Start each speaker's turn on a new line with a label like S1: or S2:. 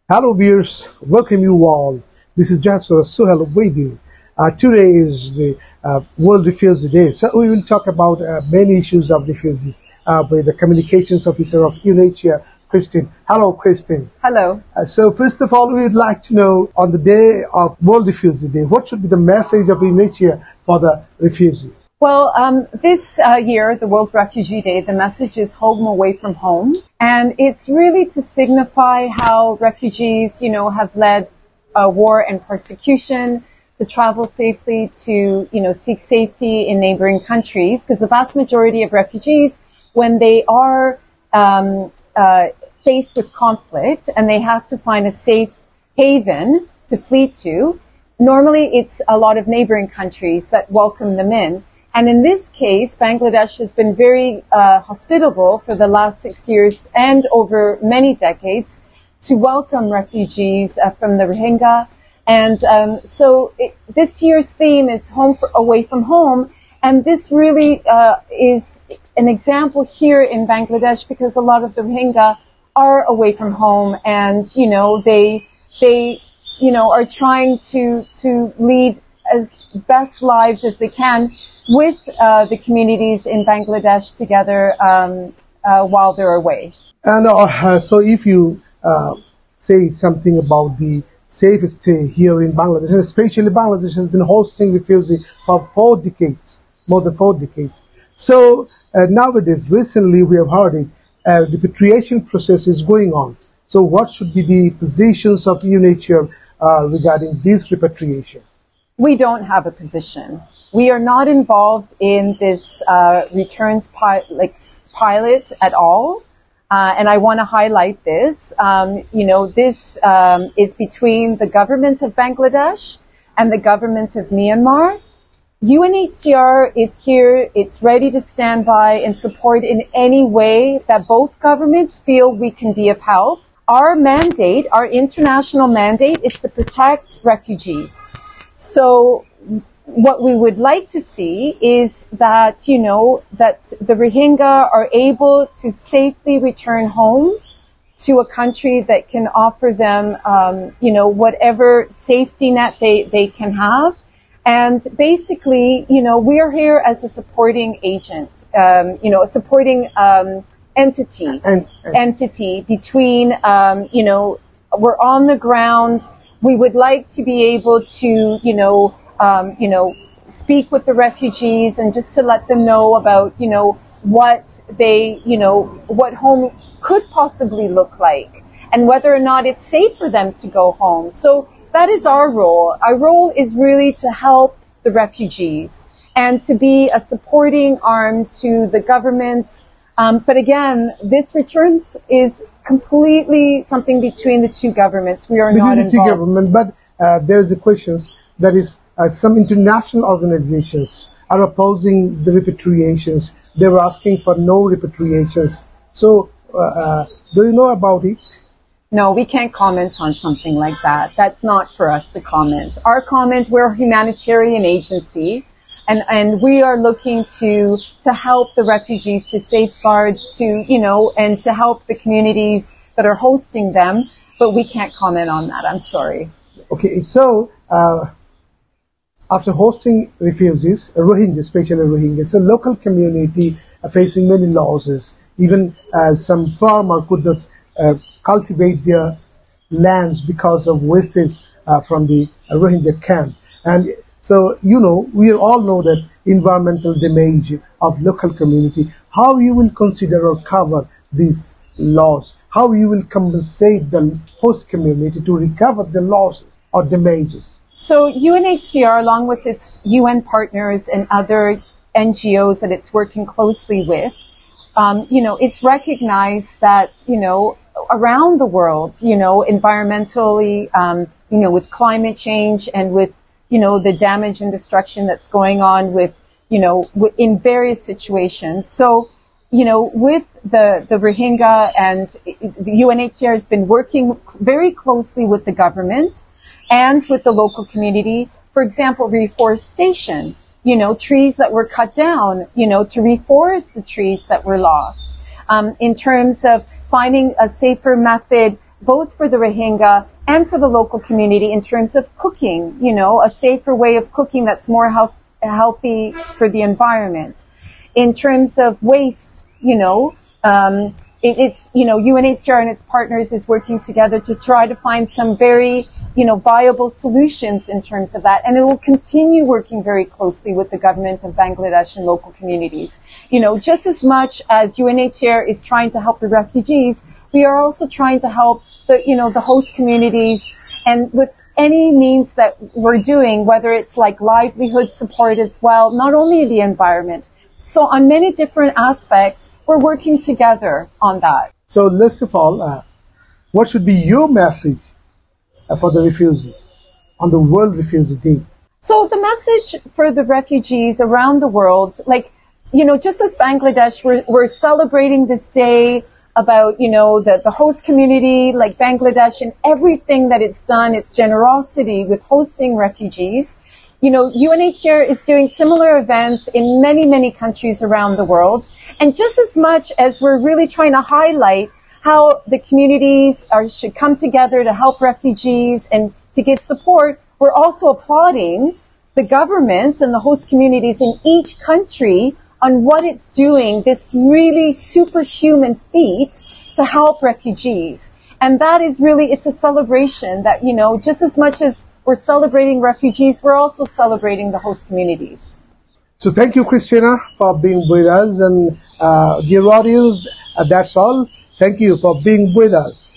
S1: Hello viewers, welcome you all. This is Jasper Suhel with you. Today is the World Refugee Day, so we will talk about many issues of refugees with the communications officer of UNHCR, Christine. Hello, Christine.
S2: Hello.
S1: So first of all, we would like to know on the day of World Refugee Day, what should be the message of UNHCR for the refugees?
S2: Well, this year, the World Refugee Day, the message is home away from home. And it's really to signify how refugees, have led war and persecution, to travel safely, to, seek safety in neighboring countries. Because the vast majority of refugees, when they are faced with conflict and they have to find a safe haven to flee to, normally it's a lot of neighboring countries that welcome them in. And in this case, Bangladesh has been very hospitable for the last 6 years and over many decades to welcome refugees from the Rohingya. And this year's theme is away from home. And this really is an example here in Bangladesh because a lot of the Rohingya are away from home and, they are trying to lead as best lives as they can with the communities in Bangladesh together while they're away.
S1: And so if you say something about the safe stay here in Bangladesh, and especially Bangladesh has been hosting refugees for 4 decades, more than 4 decades. So nowadays, recently we have heard it, the repatriation process is going on. So what should be the positions of UNHCR regarding this repatriation?
S2: We don't have a position. We are not involved in this returns pilot at all. And I want to highlight this. This is between the government of Bangladesh and the government of Myanmar. UNHCR is here. It's ready to stand by and support in any way that both governments feel we can be of help. Our mandate, our international mandate, is to protect refugees. So what we would like to see is that, that the Rohingya are able to safely return home to a country that can offer them, whatever safety net they can have. And basically, we are here as a supporting agent, a supporting entity between, we're on the ground. We would like to be able to, speak with the refugees and just to let them know about, what they, what home could possibly look like and whether or not it's safe for them to go home. So that is our role. Our role is really to help the refugees and to be a supporting arm to the governments. But again, this returns is completely something between the two governments. We are not involved. Between the two governments,
S1: but there's the questions that is some international organizations are opposing the repatriations. They're asking for no repatriations. So, do you know about it?
S2: No, we can't comment on something like that. That's not for us to comment. Our comment, we're a humanitarian agency. And we are looking to help the refugees, to safeguard, and to help the communities that are hosting them. But we can't comment on that. I'm sorry.
S1: Okay, so after hosting refugees, Rohingya, especially Rohingya, the local community are facing many losses. Even some farmer could not cultivate their lands because of wastage from the Rohingya camp. And so, we all know that environmental damage of local community, how you will consider or cover these loss, how you will compensate the host community to recover the losses or damages.
S2: So UNHCR, along with its UN partners and other NGOs that it's working closely with, it's recognized that, around the world, environmentally, with climate change and with the damage and destruction that's going on with, in various situations. So, with the Rohingya, and the UNHCR has been working very closely with the government and with the local community. For example, reforestation, trees that were cut down, to reforest the trees that were lost. In terms of finding a safer method both for the Rohingya and for the local community in terms of cooking, you know, a safer way of cooking that's more healthy for the environment. In terms of waste, you know, it's, you know, UNHCR and its partners is working together to try to find some very, you know, viable solutions in terms of that. And it will continue working very closely with the government of Bangladesh and local communities. You know, just as much as UNHCR is trying to help the refugees, we are also trying to help the, you know, the host communities, and with any means that we're doing, whether it's like livelihood support as well, not only the environment. So on many different aspects, we're working together on that.
S1: So last of all, what should be your message for the refugee on the World Refugee Day? So
S2: the message for the refugees around the world, like, you know, just as Bangladesh, we're celebrating this day about, you know, the host community, like Bangladesh, and everything that it's done, its generosity with hosting refugees. You know, UNHCR is doing similar events in many, many countries around the world. And just as much as we're really trying to highlight how the communities should come together to help refugees and to give support, we're also applauding the governments and the host communities in each country on what it's doing, this really superhuman feat to help refugees. And that is really, it's a celebration that, you know, just as much as we're celebrating refugees, we're also celebrating the host communities.
S1: So thank you, Christina, for being with us. And dear audience, that's all. Thank you for being with us.